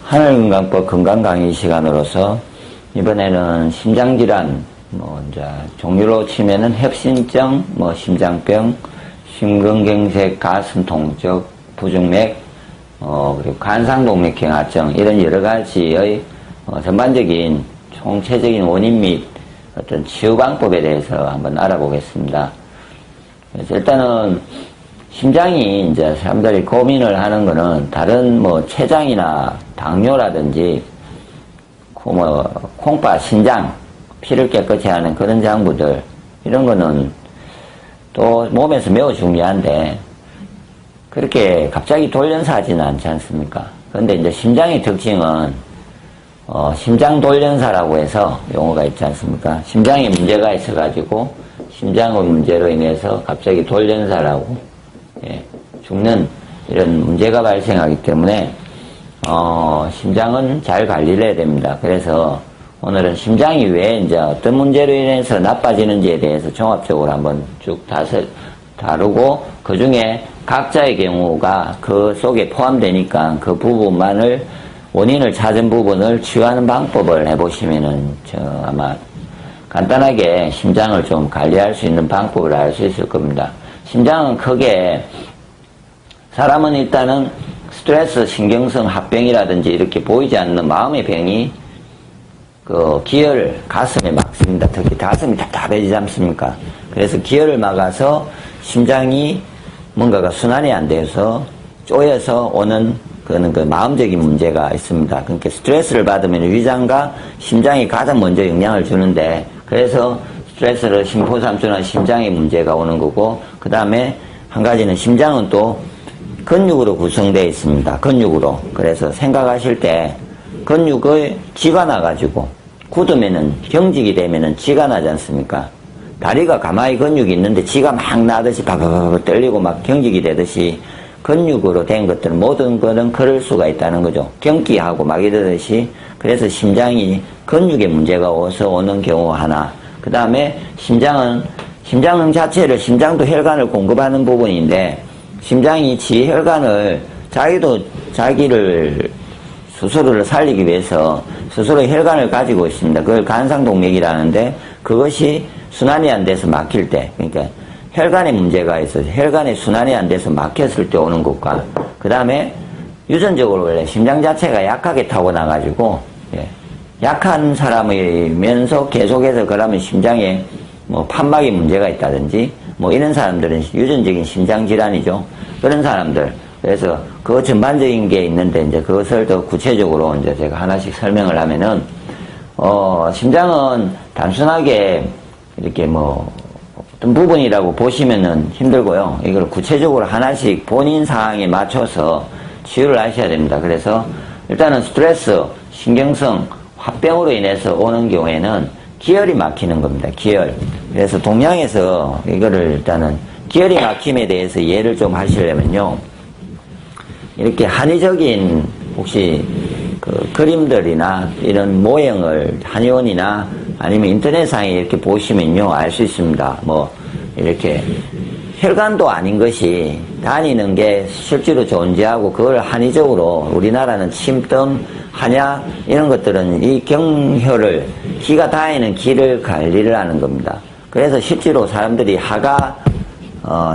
하늘건강법 건강강의 시간으로서 이번에는 심장질환, 이제 종류로 치면은 협심증, 심장병, 심근경색, 가슴통적, 부중맥, 그리고 관상동맥경화증, 이런 여러 가지의 전반적인 총체적인 원인 및 어떤 치유방법에 대해서 한번 알아보겠습니다. 그래서 일단은 심장이 이제 사람들이 고민을 하는 거는 다른 췌장이나 당뇨라든지 콩팥, 신장, 피를 깨끗이 하는 그런 장부들, 이런 거는 또 몸에서 매우 중요한데 그렇게 갑자기 돌연사하지는 않지 않습니까? 그런데 이제 심장의 특징은 심장돌연사라고 해서 용어가 있지 않습니까? 심장에 문제가 있어가지고 심장의 문제로 인해서 갑자기 돌연사라고 죽는 이런 문제가 발생하기 때문에 심장은 잘 관리를 해야 됩니다. 그래서 오늘은 심장이 왜 이제 어떤 문제로 인해서 나빠지는지에 대해서 종합적으로 한번 쭉 다루고 그 중에 각자의 경우가 그 속에 포함되니까 그 부분만을 원인을 찾은 부분을 치유하는 방법을 해보시면은 아마 간단하게 심장을 좀 관리할 수 있는 방법을 알 수 있을 겁니다. 심장은 크게 사람은 일단은 스트레스, 신경성 합병이라든지 이렇게 보이지 않는 마음의 병이 기혈을 가슴에 막습니다. 특히 가슴이 답답해지지 않습니까? 그래서 기혈을 막아서 심장이 뭔가가 순환이 안 돼서 쪼여서 오는 그거는 그 마음적인 문제가 있습니다. 그러니까 스트레스를 받으면 위장과 심장이 가장 먼저 영향을 주는데 그래서 스트레스를 심포삼촌한 심장에 문제가 오는 거고 그 다음에 한 가지는 심장은 또 근육으로 구성되어 있습니다. 근육으로. 그래서 생각하실 때 근육의 쥐가 나가지고 굳으면은 경직이 되면은 쥐가 나지 않습니까? 다리가 가만히 근육이 있는데 쥐가 막 나듯이 바바바바 떨리고 막 경직이 되듯이 근육으로 된 것들은 모든 것은 그럴 수가 있다는 거죠. 경기하고 막 이러듯이. 그래서 심장이 근육에 문제가 와서 오는 경우 하나. 그 다음에 심장 자체를 심장도 혈관을 공급하는 부분인데 심장이 지 혈관을 자기를 스스로를 살리기 위해서 스스로 혈관을 가지고 있습니다. 그걸 간상동맥이라는데 그것이 순환이 안 돼서 막힐 때, 그러니까 혈관에 문제가 있어서 혈관에 순환이 안 돼서 막혔을 때 오는 것과 그 다음에 유전적으로 원래 심장 자체가 약하게 타고나가지고 약한 사람이면서 계속해서 그러면 심장에 판막에 문제가 있다든지 이런 사람들은 유전적인 심장질환이죠. 그런 사람들. 그래서 그 전반적인 게 있는데 이제 그것을 더 구체적으로 이제 제가 하나씩 설명을 하면은 심장은 단순하게 이렇게 어떤 부분이라고 보시면은 힘들고요. 이걸 구체적으로 하나씩 본인 상황에 맞춰서 치유를 하셔야 됩니다. 그래서 일단은 스트레스, 신경성, 화병으로 인해서 오는 경우에는 기혈이 막히는 겁니다. 기혈. 그래서 동양에서 이거를 일단은 기혈이 막힘에 대해서 이해를 좀 하시려면요. 이렇게 한의적인 혹시 그림들이나 이런 모형을 한의원이나 아니면 인터넷상에 이렇게 보시면요. 알 수 있습니다. 이렇게 혈관도 아닌 것이 다니는 게 실제로 존재하고 그걸 한의적으로 우리나라는 침뜸, 한약 이런 것들은 이 경혈을 기가 다니는 기를 관리를 하는 겁니다. 그래서 실제로 사람들이 하가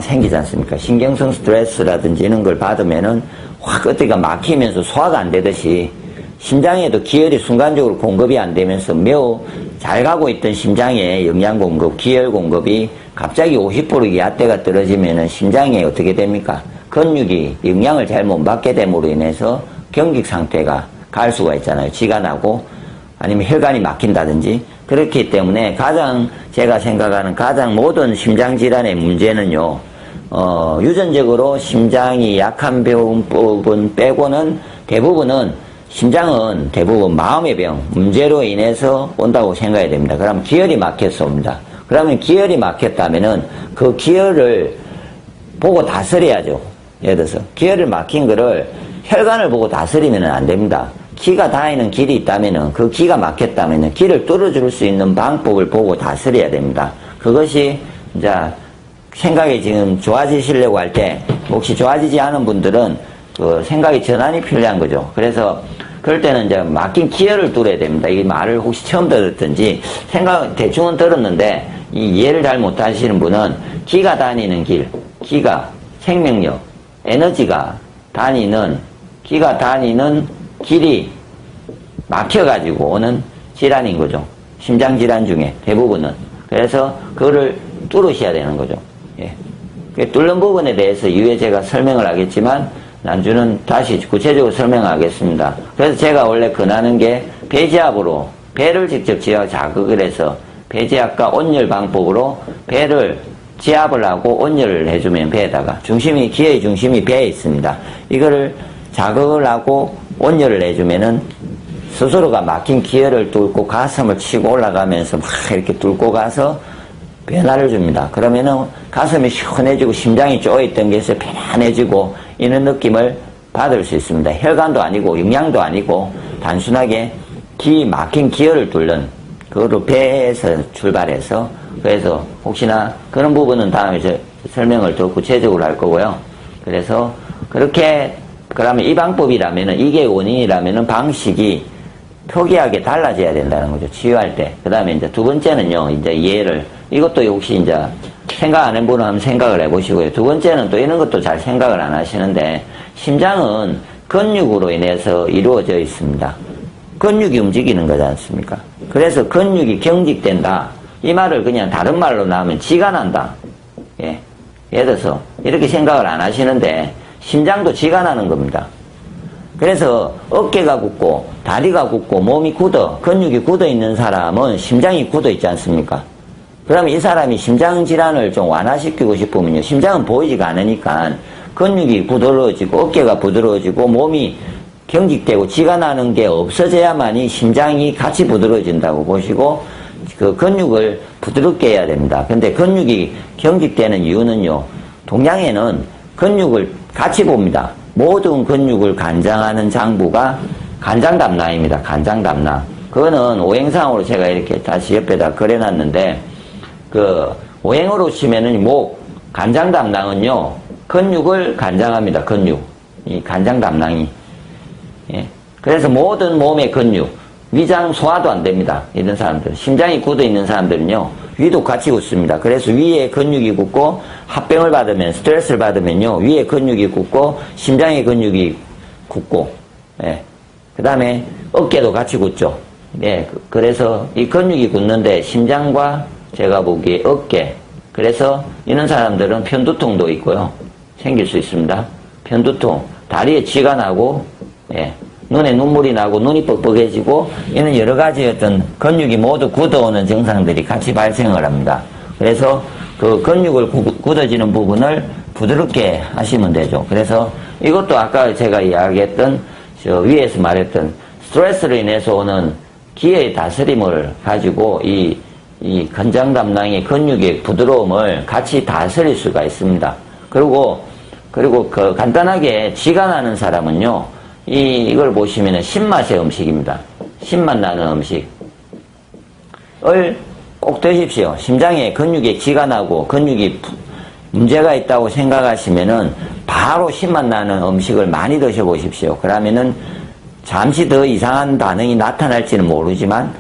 생기지 않습니까? 신경성 스트레스라든지 이런 걸 받으면은 확 어디가 막히면서 소화가 안 되듯이 심장에도 기혈이 순간적으로 공급이 안 되면서 매우 잘 가고 있던 심장의 영양 공급, 기혈 공급이 갑자기 50% 얕대가 떨어지면은 심장에 어떻게 됩니까? 근육이 영양을 잘 못 받게 됨으로 인해서 경직 상태가 갈 수가 있잖아요. 쥐가 나고 아니면 혈관이 막힌다든지. 그렇기 때문에 제가 생각하는 가장 모든 심장질환의 문제는요, 유전적으로 심장이 약한 부분 빼고는 심장은 대부분 마음의 병, 문제로 인해서 온다고 생각해야 됩니다. 그러면 기혈이 막혀서 옵니다. 그러면 기혈이 막혔다면은 그 기혈을 보고 다스려야죠. 예를 들어서 기혈을 막힌 거를 혈관을 보고 다스리면 안 됩니다. 기가 다니는 길이 있다면은 그 기가 막혔다면은 기를 뚫어줄 수 있는 방법을 보고 다스려야 됩니다. 그것이 이제 생각이 지금 좋아지시려고 할 때 혹시 좋아지지 않은 분들은 그 생각의 전환이 필요한 거죠. 그래서 그럴 때는 이제 막힌 기혈을 뚫어야 됩니다. 이 말을 혹시 처음 들었든지 대충은 들었는데 이 이해를 잘 못하시는 분은 기가 다니는 길, 기가 생명력, 에너지가 기가 다니는 길이 막혀가지고 오는 질환인 거죠. 심장질환 중에 대부분은. 그래서 그거를 뚫으셔야 되는 거죠. 예. 뚫는 부분에 대해서 이후에 제가 설명을 하겠지만 난주는 다시 구체적으로 설명하겠습니다. 그래서 제가 원래 권하는 게 배지압으로 배를 직접 자극을 해서 배지압과 온열 방법으로 배를 지압을 하고 온열을 해주면 배에다가 기의 중심이 배에 있습니다. 이거를 자극을 하고 온열을 해주면은 스스로가 막힌 기혈을 뚫고 가슴을 치고 올라가면서 막 이렇게 뚫고 가서 변화를 줍니다. 그러면은 가슴이 시원해지고 심장이 쪼여있던 게 편안해지고 이런 느낌을 받을 수 있습니다. 혈관도 아니고 영양도 아니고 단순하게 막힌 기혈을 뚫는 그거로 배에서 출발해서 그래서 혹시나 그런 부분은 다음에 설명을 더 구체적으로 할 거고요. 그래서 그러면 이 방법이라면은 이게 원인이라면은 방식이 표기하게 달라져야 된다는 거죠. 치유할 때. 그 다음에 이제 두 번째는요, 이제 이것도 혹시 이제 생각 안 해보는 한번 생각을 해보시고요. 두 번째는 또 이런 것도 잘 생각을 안 하시는데, 심장은 근육으로 인해서 이루어져 있습니다. 근육이 움직이는 거지 않습니까? 그래서 근육이 경직된다. 이 말을 그냥 다른 말로 나오면 지가 난다. 예. 예를 들어서 이렇게 생각을 안 하시는데, 심장도 지가 나는 겁니다. 그래서 어깨가 굳고 다리가 굳고 몸이 근육이 굳어 있는 사람은 심장이 굳어 있지 않습니까? 그러면 이 사람이 심장 질환을 좀 완화시키고 싶으면요. 심장은 보이지가 않으니까 근육이 부드러워지고 어깨가 부드러워지고 몸이 경직되고 지가 나는 게 없어져야만이 심장이 같이 부드러워진다고 보시고 그 근육을 부드럽게 해야 됩니다. 근데 근육이 경직되는 이유는요. 동양에는 근육을 같이 봅니다. 모든 근육을 관장하는 장부가 간장담낭입니다. 간장담낭. 그거는 오행상으로 제가 이렇게 다시 옆에다 그려놨는데, 오행으로 치면은 간장담낭은요, 근육을 관장합니다. 근육. 이 간장담낭이. 예. 그래서 모든 몸의 근육, 위장 소화도 안 됩니다. 이런 사람들. 심장이 굳어 있는 사람들은요, 위도 같이 굳습니다. 그래서 위에 근육이 굳고, 합병을 받으면, 스트레스를 받으면요, 위에 근육이 굳고, 심장의 근육이 굳고, 예. 그 다음에 어깨도 같이 굳죠. 예. 그래서 이 근육이 굳는데, 심장과 제가 보기에 어깨. 그래서 이런 사람들은 편두통도 있고요. 생길 수 있습니다. 편두통. 다리에 쥐가 나고, 예. 눈에 눈물이 나고 눈이 뻑뻑해지고 이런 여러 가지 어떤 근육이 모두 굳어오는 증상들이 같이 발생을 합니다. 그래서 그 근육을 굳어지는 부분을 부드럽게 하시면 되죠. 그래서 이것도 아까 제가 이야기했던 위에서 말했던 스트레스로 인해서 오는 기의 다스림을 가지고 이 건장담낭의 근육의 부드러움을 같이 다스릴 수가 있습니다. 그리고 간단하게 쥐가 나는 사람은요. 이걸 보시면은 신맛의 음식입니다. 신맛 나는 음식을 꼭 드십시오. 심장에 근육에 쥐가 나고 근육이 문제가 있다고 생각하시면은 바로 신맛 나는 음식을 많이 드셔보십시오. 그러면은 잠시 더 이상한 반응이 나타날지는 모르지만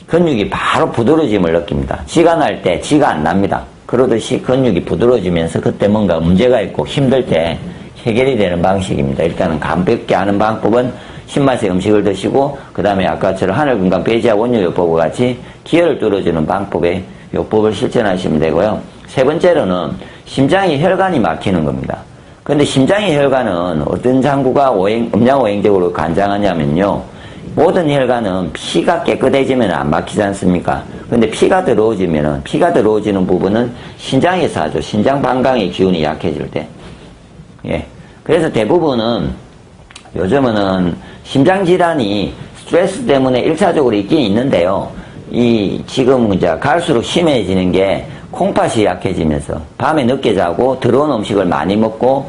근육이 바로 부드러워짐을 느낍니다. 쥐가 날 때 쥐가 안 납니다. 그러듯이 근육이 부드러워지면서 그때 뭔가 문제가 있고 힘들 때 해결이 되는 방식입니다. 일단은 가볍게 하는 방법은 신맛의 음식을 드시고 그 다음에 아까처럼 하늘건강 배지압 온열요법과 같이 기혈을 뚫어주는 방법의 요법을 실천하시면 되고요. 세 번째로는 심장이 혈관이 막히는 겁니다. 근데 심장의 혈관은 어떤 장구가 음양오행적으로 관장하냐면요. 모든 혈관은 피가 깨끗해지면 안 막히지 않습니까? 근데 피가 들어오지는 부분은 신장에서 하죠. 신장 방광의 기운이 약해질 때. 예. 그래서 대부분은 요즘은 심장질환이 스트레스 때문에 1차적으로 있긴 있는데요. 지금 이제 갈수록 심해지는 게 콩팥이 약해지면서 밤에 늦게 자고 들어온 음식을 많이 먹고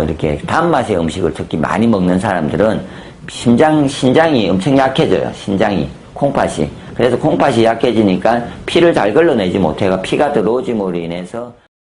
이렇게 단맛의 음식을 특히 많이 먹는 사람들은 신장이 엄청 약해져요. 콩팥이. 그래서 콩팥이 약해지니까 피를 잘 걸러내지 못해가 피가 들어오짐으로 인해서